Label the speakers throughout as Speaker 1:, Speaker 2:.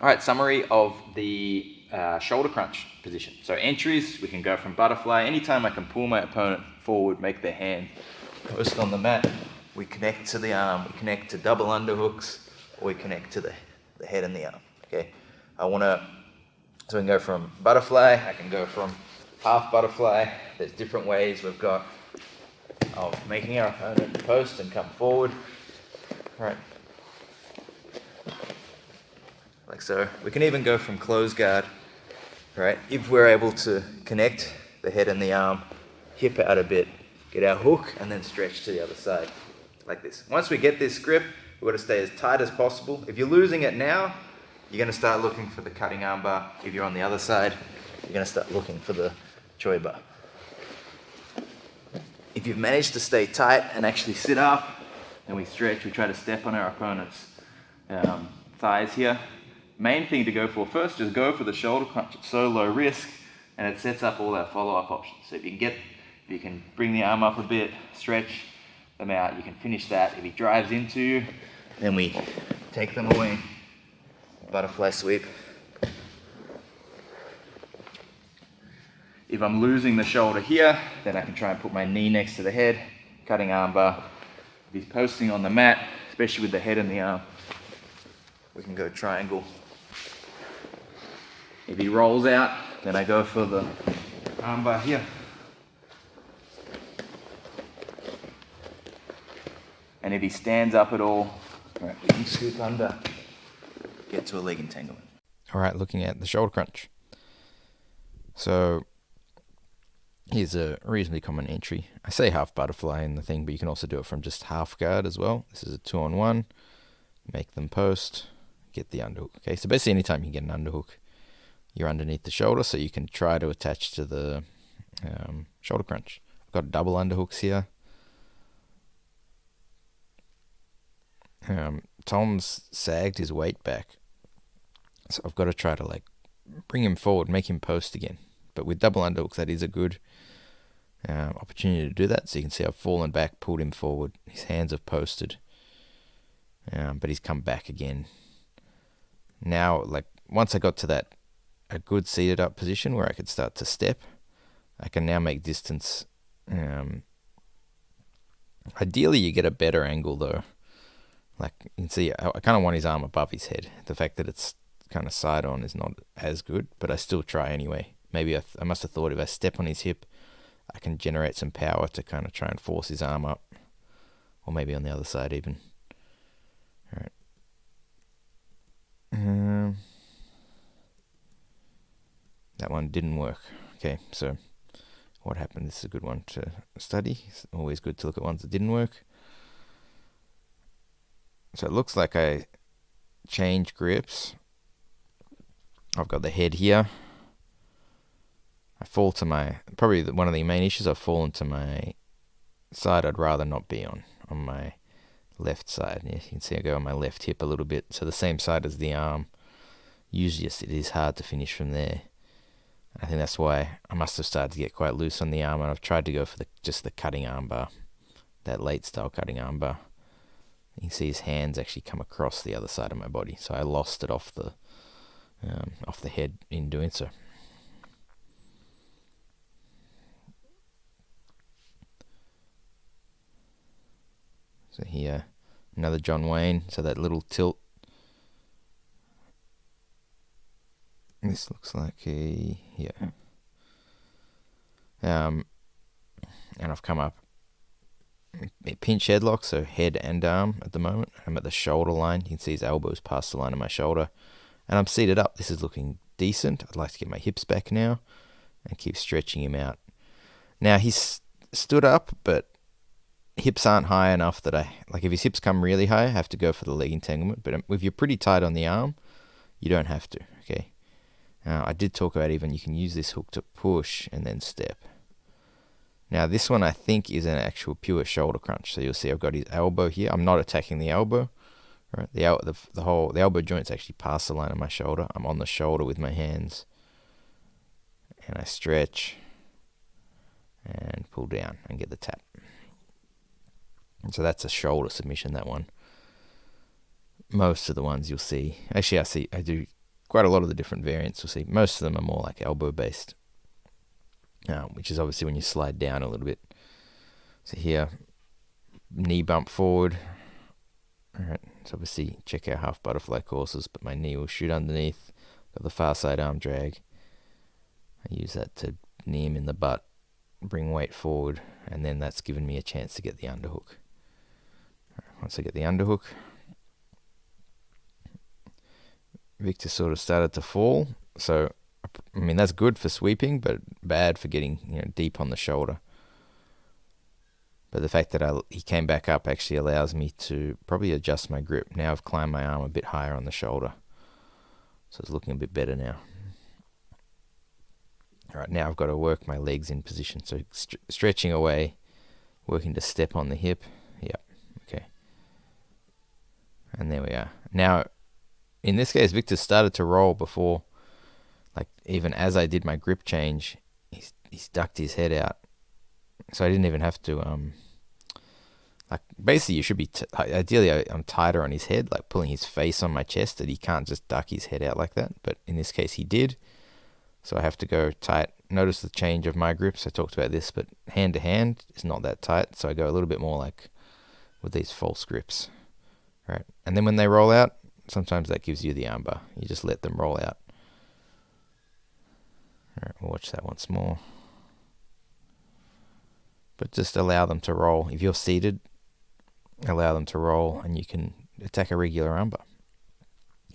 Speaker 1: All right, summary of the shoulder crunch position. So entries, we can go from butterfly. Anytime I can pull my opponent forward, make their hand post on the mat, we connect to the arm, we connect to double underhooks, or we connect to the head and the arm. Okay, so we can go from butterfly, I can go from half butterfly. There's different ways we've got of making our opponent post and come forward. All right. Like so. We can even go from close guard, right? If we're able to connect the head and the arm, hip out a bit, get our hook, and then stretch to the other side, like this. Once we get this grip, we've got to stay as tight as possible. If you're losing it now, you're going to start looking for the cutting arm bar. If you're on the other side, you're going to start looking for the choi bar. If you've managed to stay tight and actually sit up, and we stretch, we try to step on our opponent's thighs here. Main thing to go for first, just go for the shoulder crunch. It's so low risk, and it sets up all our follow-up options. So if you can bring the arm up a bit, stretch them out, you can finish that. If he drives into you, then we take them away. Butterfly sweep. If I'm losing the shoulder here, then I can try and put my knee next to the head, cutting arm bar. If he's posting on the mat, especially with the head and the arm, we can go triangle. If he rolls out, then I go for the arm bar here. And if he stands up at all, right, we can scoop under, get to a leg entanglement.
Speaker 2: All right, looking at the shoulder crunch. So here's a reasonably common entry. I say half butterfly in the thing, but you can also do it from just half guard as well. This is a 2-on-1. Make them post, get the underhook. Okay, so basically anytime you get an underhook, you're underneath the shoulder, so you can try to attach to the shoulder crunch. I've got double underhooks here. Tom's sagged his weight back, so I've got to try to bring him forward, make him post again. But with double underhooks, that is a good opportunity to do that. So you can see I've fallen back, pulled him forward. His hands have posted, but he's come back again. Now, once I got to a good seated up position where I could start to step, I can now make distance. Ideally, you get a better angle though. You can see, I kind of want his arm above his head. The fact that it's kind of side on is not as good, but I still try anyway. Maybe I must have thought if I step on his hip, I can generate some power to kind of try and force his arm up. Or maybe on the other side even. Alright. That one didn't work. Okay, so what happened? This is a good one to study. It's always good to look at ones that didn't work. So it looks like I changed grips. I've got the head here. I fall to probably one of the main issues, I've fallen to my side I'd rather not be on my left side. Yeah, you can see I go on my left hip a little bit, so the same side as the arm. Usually it is hard to finish from there. I think that's why I must have started to get quite loose on the arm, and I've tried to go for just the cutting arm bar, that late style cutting arm bar. You can see his hands actually come across the other side of my body, so I lost it off the head in doing so. So here, another John Wayne, so that little tilt. This looks like yeah. And I've come up, pinch headlock, so head and arm at the moment. I'm at the shoulder line. You can see his elbows past the line of my shoulder. And I'm seated up. This is looking decent. I'd like to get my hips back now and keep stretching him out. Now he's stood up, but hips aren't high enough that if his hips come really high, I have to go for the leg entanglement. But if you're pretty tight on the arm, you don't have to, okay? I did talk about even you can use this hook to push and then step. Now this one I think is an actual pure shoulder crunch. So you'll see I've got his elbow here. I'm not attacking the elbow. Right? The elbow joint's actually past the line of my shoulder. I'm on the shoulder with my hands. And I stretch and pull down and get the tap. And so that's a shoulder submission, that one. Most of the ones you'll see. Actually, I do quite a lot of the different variants. You'll see most of them are more like elbow based, which is obviously when you slide down a little bit. So here, knee bump forward. Alright, so obviously check our half butterfly courses, but my knee will shoot underneath. Got the far side arm drag. I use that to knee him in the butt, bring weight forward, and then that's given me a chance to get the underhook. Once I get the underhook, Victor sort of started to fall. So, I mean, that's good for sweeping, but bad for getting deep on the shoulder. But the fact that he came back up actually allows me to probably adjust my grip. Now I've climbed my arm a bit higher on the shoulder. So it's looking a bit better now. Alright, now I've got to work my legs in position. So stretching away, working to step on the hip. Yep, okay. And there we are. Now, in this case, Victor started to roll before, like even as I did my grip change, he's ducked his head out. So I didn't even have to, like basically you should be, ideally I'm tighter on his head, like pulling his face on my chest, that he can't just duck his head out like that. But in this case he did. So I have to go tight. Notice the change of my grips. I talked about this, but hand to hand is not that tight. So I go a little bit more like with these false grips, right? And then when they roll out, sometimes that gives you the armbar. You just let them roll out. All right, we'll watch that once more. But just allow them to roll. If you're seated, allow them to roll, and you can attack a regular armbar.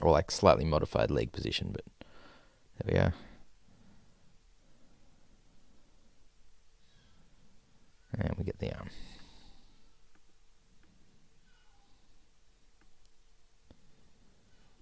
Speaker 2: Or like slightly modified leg position, but there we are. And we get the arm.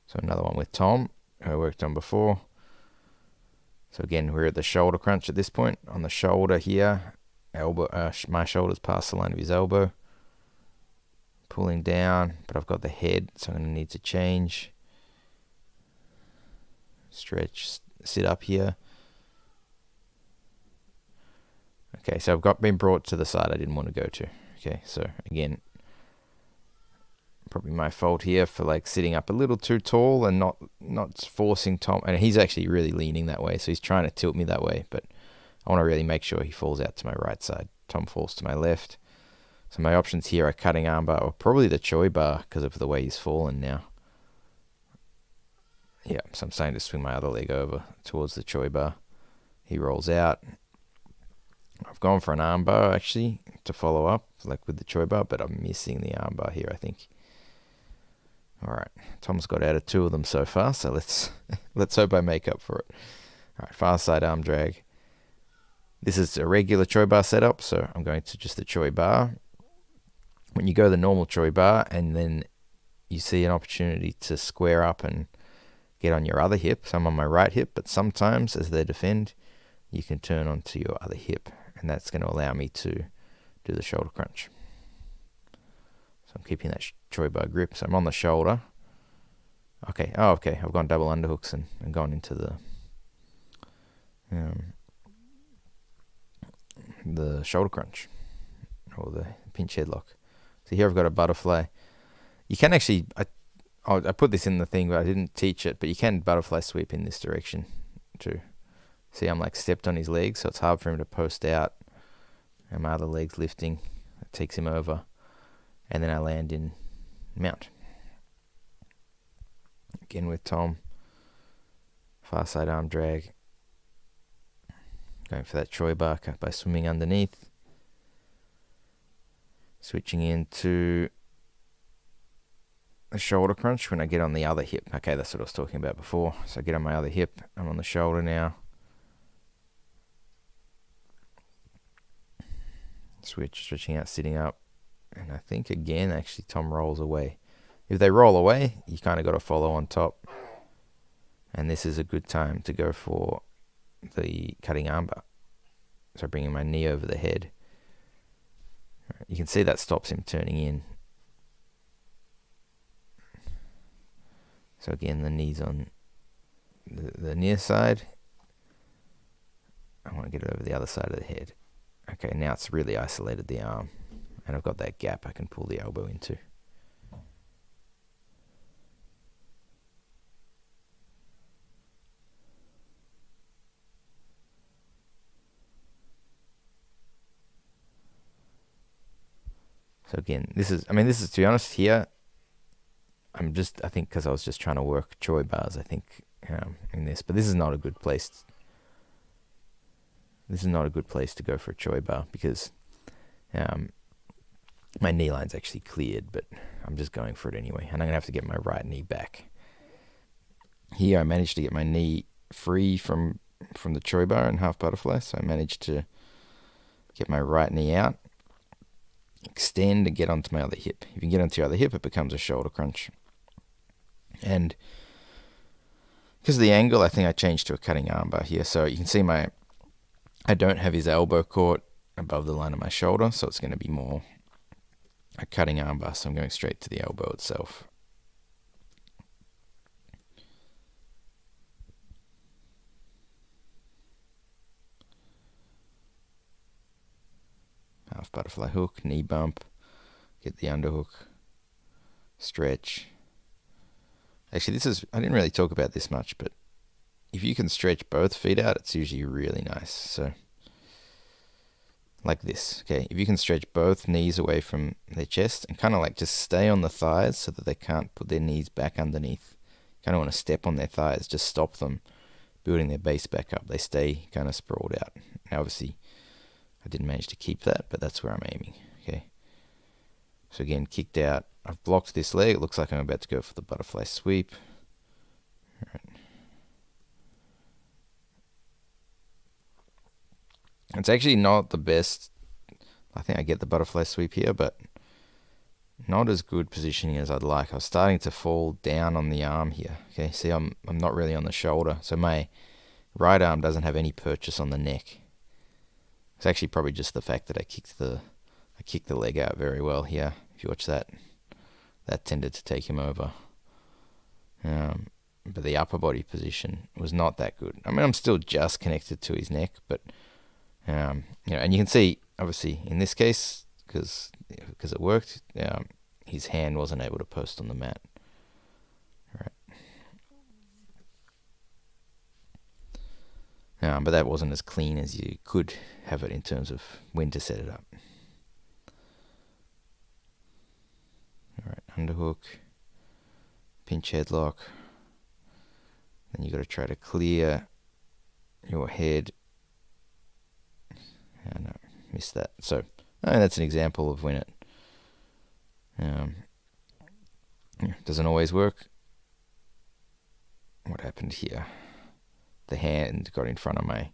Speaker 2: So another one with Tom, who I worked on before. So again, we're at the shoulder crunch at this point. On the shoulder here, elbow, my shoulder's past the line of his elbow. Pulling down, but I've got the head, so I'm going to need to change. Stretch, sit up here. Okay, so I've been brought to the side I didn't want to go to. Okay, so again, probably my fault here for like sitting up a little too tall and not forcing Tom. And he's actually really leaning that way, so he's trying to tilt me that way, but I want to really make sure he falls out to my right side. Tom falls to my left. So my options here are cutting armbar or probably the Choi bar because of the way he's fallen now. Yeah, so I'm starting to swing my other leg over towards the Choi bar. He rolls out. I've gone for an armbar actually to follow up, like with the Choi bar, but I'm missing the armbar here, I think. Alright, Tom's got out of 2 of them so far, so let's hope I make up for it. Alright, far side arm drag. This is a regular Choi bar setup, so I'm going to just the Choi bar. When you go the normal Choi bar and then you see an opportunity to square up and get on your other hip, so I'm on my right hip, but sometimes as they defend, you can turn onto your other hip, and that's going to allow me to do the shoulder crunch. So I'm keeping that Choi bar grip, so I'm on the shoulder. Okay, okay, I've gone double underhooks and gone into the shoulder crunch, or the pinch headlock. So here I've got a butterfly. You can actually, I put this in the thing, but I didn't teach it, but you can butterfly sweep in this direction too. See, I'm like stepped on his leg, so it's hard for him to post out. And my other leg's lifting. It takes him over. And then I land in mount. Again with Tom. Far side arm drag. Going for that Choi bar by swimming underneath. Switching into a shoulder crunch when I get on the other hip. Okay, that's what I was talking about before. So I get on my other hip. I'm on the shoulder now. Stretching out, sitting up. And I think again, actually, Tom rolls away. If they roll away, you kind of got to follow on top. And this is a good time to go for the cutting armbar. So bringing my knee over the head. You can see that stops him turning in. So again, the knee's on the near side. I want to get it over the other side of the head. Okay, now it's really isolated the arm. And I've got that gap I can pull the elbow into. So again, this is to be honest here, I think because I was just trying to work Choi bars, I think, in this. But this is not a good place. This is not a good place to go for a Choi bar because my knee line's actually cleared, but I'm just going for it anyway. And I'm going to have to get my right knee back. Here I managed to get my knee free from the Choi bar and half butterfly, so I managed to get my right knee out, extend and get onto my other hip. If you can get onto your other hip, it becomes a shoulder crunch. And because of the angle, I think I changed to a cutting armbar here. So you can see I don't have his elbow caught above the line of my shoulder, so it's going to be more a cutting armbar. So I'm going straight to the elbow itself. Half butterfly hook, knee bump, get the underhook, stretch. Actually, I didn't really talk about this much, but if you can stretch both feet out, it's usually really nice. So, like this, okay? If you can stretch both knees away from their chest and kind of like just stay on the thighs so that they can't put their knees back underneath. You kind of want to step on their thighs, just stop them building their base back up. They stay kind of sprawled out. Now, obviously, I didn't manage to keep that, but that's where I'm aiming, okay? So again, kicked out. I've blocked this leg. It looks like I'm about to go for the butterfly sweep. All right. It's actually not the best. I think I get the butterfly sweep here, but not as good positioning as I'd like. I was starting to fall down on the arm here. Okay, see, I'm not really on the shoulder, so my right arm doesn't have any purchase on the neck. It's actually probably just the fact that I kicked the leg out very well here. If you watch that tended to take him over. But the upper body position was not that good. I mean, I'm still just connected to his neck, but and you can see obviously in this case because it worked. His hand wasn't able to post on the mat. All right. But that wasn't as clean as you could have it in terms of when to set it up. All right, underhook, pinch headlock. Then you got to try to clear your head. No, missed that. So that's an example of when it doesn't always work. What happened here? The hand got in front of my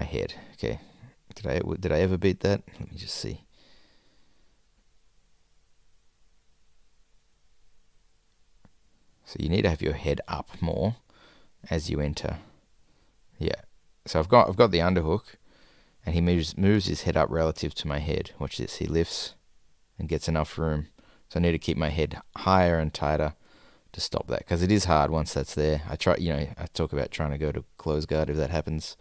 Speaker 2: head. Okay, did I ever beat that? Let me just see. So you need to have your head up more as you enter. Yeah. So I've got the underhook, and he moves his head up relative to my head. Watch this. He lifts and gets enough room. So I need to keep my head higher and tighter to stop that, because it is hard once that's there. I talk about trying to go to close guard if that happens,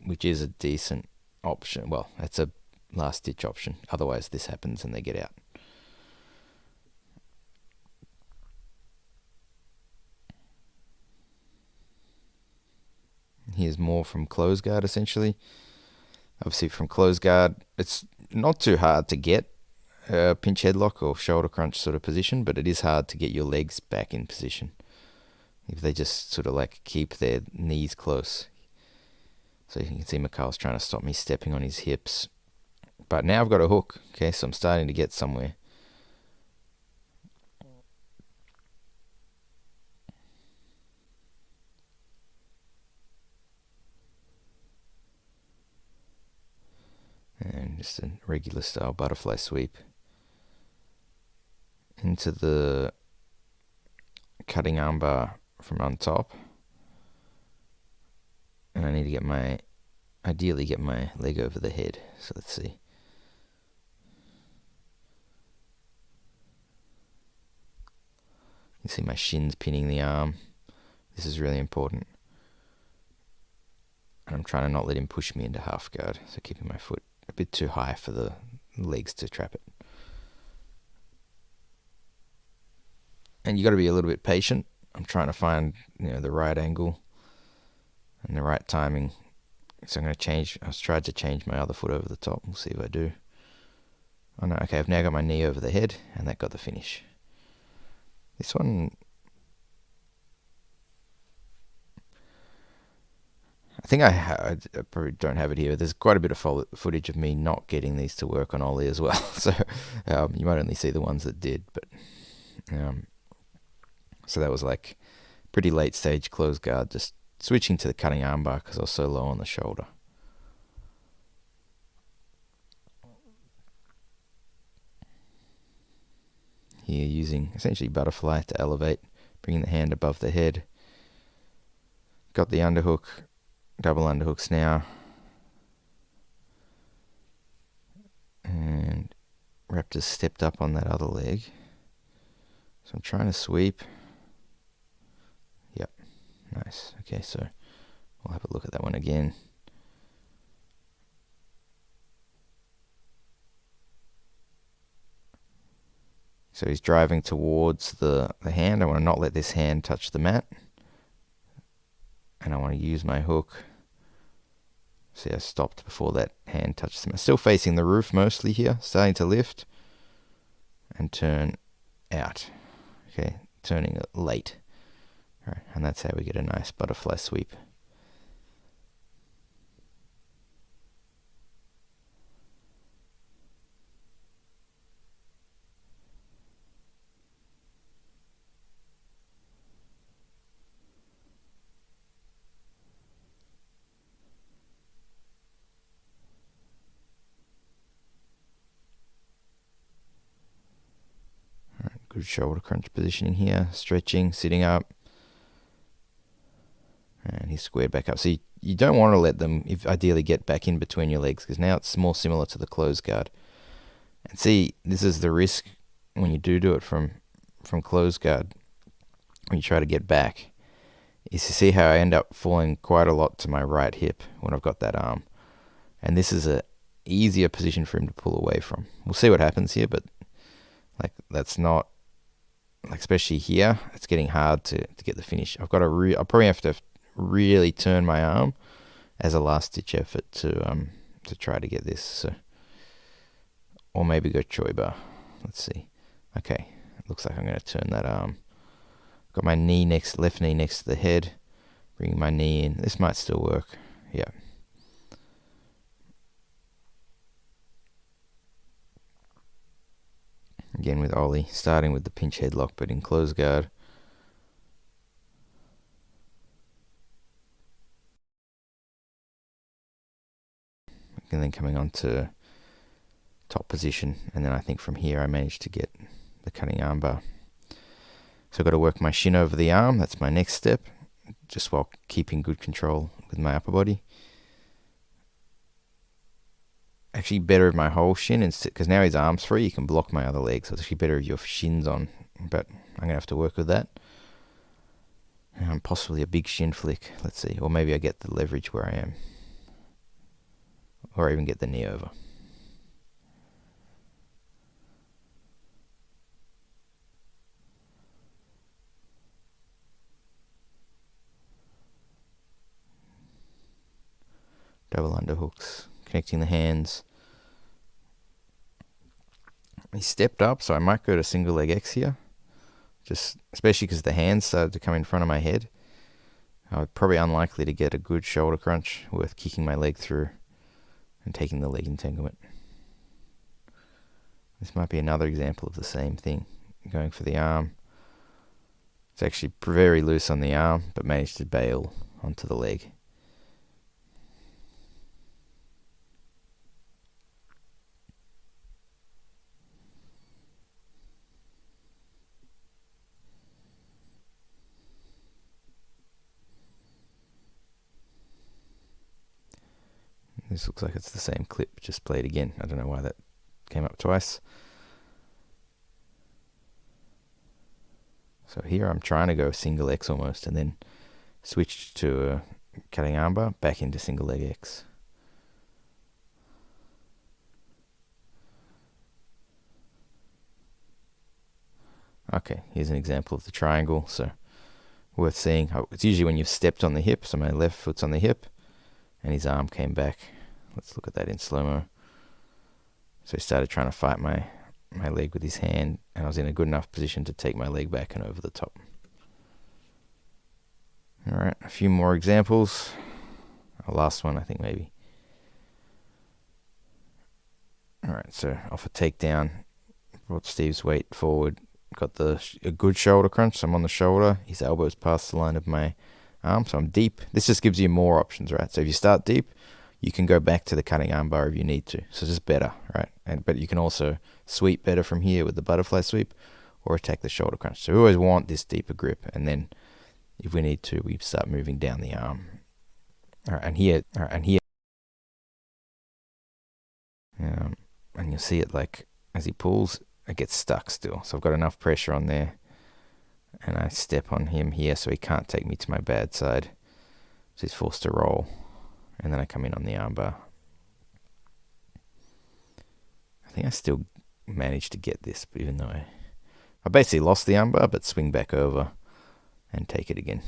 Speaker 2: which is a decent option. Well, that's a last ditch option. Otherwise, this happens and they get out. Here's more from close guard, essentially. Obviously, from close guard, it's not too hard to get a pinch headlock or shoulder crunch sort of position, but it is hard to get your legs back in position if they just sort of like keep their knees close. So you can see Mikhail's trying to stop me stepping on his hips. But now I've got a hook, okay, so I'm starting to get somewhere. And just a regular style butterfly sweep into the cutting armbar from on top. And I need to ideally get my leg over the head. So let's see. You see my shins pinning the arm. This is really important. And I'm trying to not let him push me into half guard. So keeping my foot a bit too high for the legs to trap it. And you got to be a little bit patient. I'm trying to find the right angle and the right timing. So I'm going to change. I've tried to change my other foot over the top. We'll see if I do. Oh no, okay, I've now got my knee over the head, and that got the finish. This one, I think I probably don't have it here. There's quite a bit of footage of me not getting these to work on Ollie as well. So you might only see the ones that did. But so that was like pretty late stage close guard, just switching to the cutting armbar because I was so low on the shoulder. Here using essentially butterfly to elevate, bringing the hand above the head. Got the underhook, double underhooks now. And Raptor's stepped up on that other leg. So I'm trying to sweep. Yep, nice. Okay, so we'll have a look at that one again. So he's driving towards the hand. I want to not let this hand touch the mat. And I want to use my hook. See, I stopped before that hand touched the mat. Still facing the roof mostly here. Starting to lift. And turn out. Okay, turning it late. All right, and that's how we get a nice butterfly sweep. Good shoulder crunch positioning here, stretching, sitting up. And he's squared back up. So you don't want to let them, ideally, get back in between your legs, because now it's more similar to the close guard. And see, this is the risk when you do it from close guard, when you try to get back, is to see how I end up falling quite a lot to my right hip when I've got that arm. And this is a easier position for him to pull away from. We'll see what happens here, but like that's not, like especially here, it's getting hard to get the finish. I'll probably have to really turn my arm as a last ditch effort to try to get this. So, or maybe go Choi bar. Let's see. Okay, it looks like I'm going to turn that arm. Got my left knee next to the head, bringing my knee in. This might still work. Yeah. Again with Ollie, starting with the pinch headlock, but in close guard. And then coming on to top position, and then I think from here I managed to get the cutting armbar. So I've got to work my shin over the arm. That's my next step, just while keeping good control with my upper body. Actually better if my whole shin, because now his arm's free, you can block my other leg, so it's actually better if your shin's on, but I'm going to have to work with that. Possibly a big shin flick, let's see, or maybe I get the leverage where I am, or even get the knee over. Double underhooks, connecting the hands. He stepped up, so I might go to single leg X here. Just especially because the hands started to come in front of my head. I'm probably unlikely to get a good shoulder crunch worth kicking my leg through and taking the leg entanglement. This might be another example of the same thing. Going for the arm. It's actually very loose on the arm, but managed to bail onto the leg. This looks like it's the same clip, just played again. I don't know why that came up twice. So here I'm trying to go single X almost, and then switch to a cutting armbar, back into single leg X. Okay, here's an example of the triangle, so worth seeing. It's usually when you've stepped on the hip, so my left foot's on the hip, and his arm came back. Let's look at that in slow-mo. So he started trying to fight my leg with his hand, and I was in a good enough position to take my leg back and over the top. Alright, a few more examples. Last one, I think, maybe. Alright, so off a takedown, brought Steve's weight forward, got a good shoulder crunch, so I'm on the shoulder, his elbow's past the line of my arm, so I'm deep. This just gives you more options, right? So if you start deep, you can go back to the cutting armbar if you need to. So it's just better, right? But you can also sweep better from here with the butterfly sweep, or attack the shoulder crunch. So we always want this deeper grip, and then if we need to, we start moving down the arm. Alright, and here, and you'll see it like as he pulls, it gets stuck still. So I've got enough pressure on there, and I step on him here so he can't take me to my bad side. So he's forced to roll, and then I come in on the armbar. I think I still managed to get this, but even though I basically lost the armbar, but swing back over and take it again.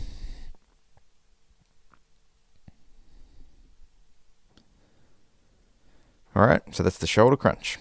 Speaker 2: Alright, so that's the shoulder crunch.